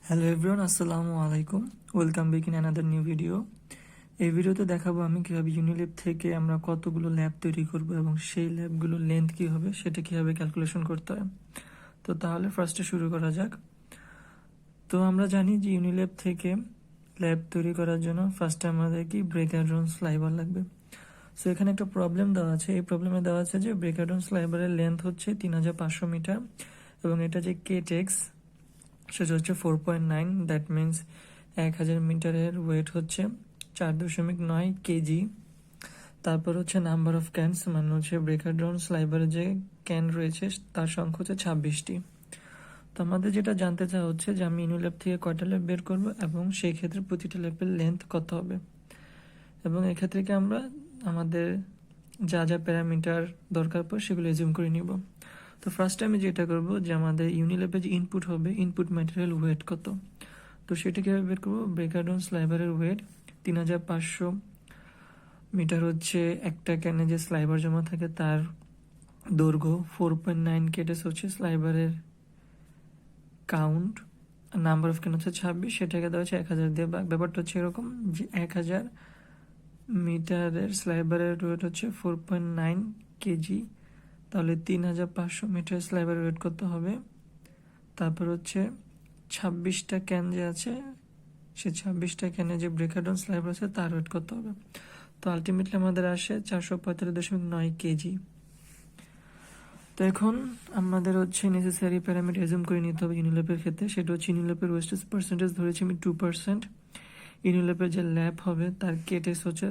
Hello everyone, আসসালামু আলাইকুম। Welcome back in another new video. এই ভিডিওতে দেখাবো আমি কীভাবে ইউনিল্যাপ থেকে আমরা কতগুলো ল্যাব তৈরি করব এবং সেই ল্যাবগুলোর লেন্থ কী হবে সেটা কীভাবে ক্যালকুলেশন করতে হয়। তো তাহলে ফার্স্টে শুরু করা যাক। তো আমরা জানি যে ইউনিল্যাপ থেকে ল্যাব তৈরি করার জন্য ফার্স্টে আমাদের কি ব্রেকারডন স্লাইবার লাগবে। সো এখানে একটা প্রবলেম দেওয়া আছে। এই প্রবলেমে দেওয়া আছে যে ব্রেকারডন স্লাইবারের লেন্থ হচ্ছে 3500 মিটার এবং এটা যে কেটেক্স সেটা হচ্ছে 4.9, দ্যাট মিনস 1000 মিটারের ওয়েট হচ্ছে 4.9 কেজি। তারপর হচ্ছে নাম্বার অফ ক্যানস, মানে হচ্ছে ব্রেকারডন স্লাইবারে যে ক্যান রয়েছে তার সংখ্যা হচ্ছে 26টি। তো আমাদের যেটা জানতে চাওয়া হচ্ছে যে আমি ইউনিল্যাব থেকে কয়টা ল্যাব বের করব এবং সেই ক্ষেত্রে প্রতিটা ল্যাবের লেন্থ কত হবে, এবং এক্ষেত্রে কি আমরা আমাদের যা যা প্যারামিটার দরকার পড়ে সেগুলো এজিউম করে নিব। তো ফার্স্টে আমি যেটা করব যে আমাদের ইউনিল্যাবে যে ইনপুট হবে, ইনপুট ম্যাটেরিয়াল ওয়েট কত, তো সেটা কীভাবে বের করবো। ব্রেকারডন স্লাইবারের ওয়েট 3500 মিটার হচ্ছে একটা ক্যানে যে স্লাইবার জমা থাকে তার দৈর্ঘ্য, 4.9 কেটেস হচ্ছে স্লাইবারের কাউন্ট, নাম্বার অফ ক্যান হচ্ছে 26, সেটাকে দেওয়া হচ্ছে 1000 দিয়ে ভাগ। ব্যাপারটা হচ্ছে এরকম যে 1000 মিটারের স্লাইবারের ওয়েট হচ্ছে 4.9 কেজি, তাহলে 3500 মিটার স্লাইবারের ওয়েট কত হবে। তারপর হচ্ছে 26টা ক্যান যে আছে, সে 26টা ক্যানে যে ব্রেকারডন স্লাইবার আছে তার ওয়েট কত হবে। তো আলটিমেটলি আমাদের আসে 445.9 কেজি। তো এখন আমাদের হচ্ছে নেসেসারি প্যারামিটার এজুম করে নিতে হবে ইউনিল্যাপের ক্ষেত্রে। সেটা হচ্ছে ইউনিল্যাপের ওয়েস্টেজ পার্সেন্টেজ ধরেছি আমি 2%। ইউনিল্যাপের যে ল্যাব হবে তার কেটেস হচ্ছে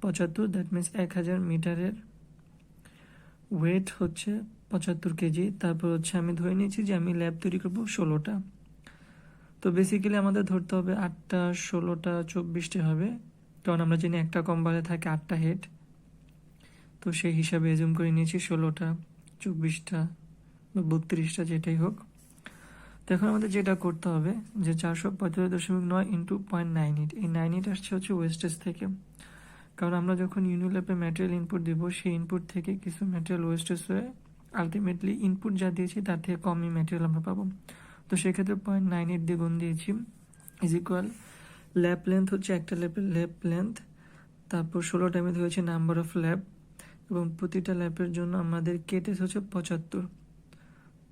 75, দ্যাট মিনস 1000 মিটারের ওয়েট হচ্ছে 75 কেজি। তারপর হচ্ছে আমি ধরে নিয়েছি যে আমি ল্যাব তৈরি করবো 16টা। তো বেসিক্যালি আমাদের ধরতে হবে 8টা, 16টা, 24টা হবে, কারণ আমরা জানি একটা কম্বারে থাকে 8টা হেড। তো সেই হিসাবে এজুম করে নিয়েছি 16টা, 24টা বা 32টা, যেটাই হোক। তো এখন আমাদের যেটা করতে হবে যে 445.9 ইন্টু 0.98, এই 98 আসছে হচ্ছে ওয়েস্টেজ থেকে, কারণ আমরা যখন ইউনিল্যাপে ম্যাটেরিয়াল ইনপুট দিব সেই ইনপুট থেকে কিছু ম্যাটেরিয়াল ওয়েস্টেজ হয়ে আলটিমেটলি ইনপুট যা দিয়েছি তার থেকে কমই ম্যাটেরিয়াল আমরা পাবো। তো সেক্ষেত্রে 0.98 দিয়ে গুণ দিয়েছি, ইজ ইকুয়াল ল্যাব লেন্থ হচ্ছে একটা ল্যাবের ল্যাব লেন্থ, তারপর 16টা আমি ধরেছি নাম্বার অফ ল্যাব, এবং প্রতিটা ল্যাবের জন্য আমাদের কেটেস হচ্ছে 75।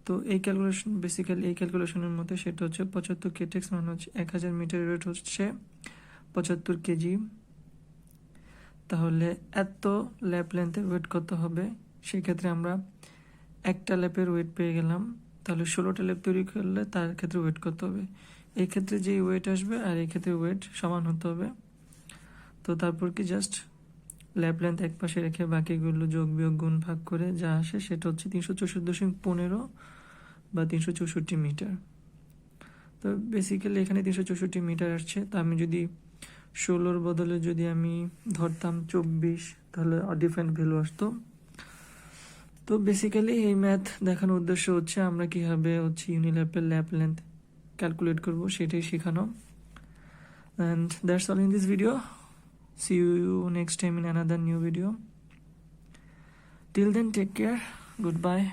তো এই ক্যালকুলেশন বেসিক্যালি এই ক্যালকুলেশনের মধ্যে সেটা হচ্ছে 75 কেটেক্স মানে হচ্ছে 1000 মিটার ওয়েট হচ্ছে 75 কেজি। তাহলে এত ল্যাব লেন্থের ওয়েট কত হবে, সেক্ষেত্রে আমরা একটা ল্যাবের ওয়েট পেয়ে গেলাম। তাহলে 16টা ল্যাব তৈরি করলে তার ক্ষেত্রে ওয়েট কত হবে, এই ক্ষেত্রে যেই ওয়েট আসবে আর এই ক্ষেত্রে ওয়েট সমান হতে হবে। তো তারপর কি জাস্ট ল্যাব লেন্থ এক পাশে রেখে বাকিগুলো যোগ বিয়োগ গুণ ভাগ করে যা আসে সেটা হচ্ছে 364.15 বা 364 মিটার। তো বেসিক্যালি এখানে 364 মিটার আসছে। তো আমি যদি 16-র বদলে যদি আমি ধরতাম 24, তাহলে ডিফারেন্ট ভ্যালু আসতো। তো বেসিক্যালি এই ম্যাথ দেখানোর উদ্দেশ্য হচ্ছে আমরা কীভাবে হচ্ছে ইউনিল্যাপের ল্যাব লেন্থ ক্যালকুলেট করব সেটাই শেখানো। And that's all in this video. See you next time in another new video. Till then, take care. Goodbye.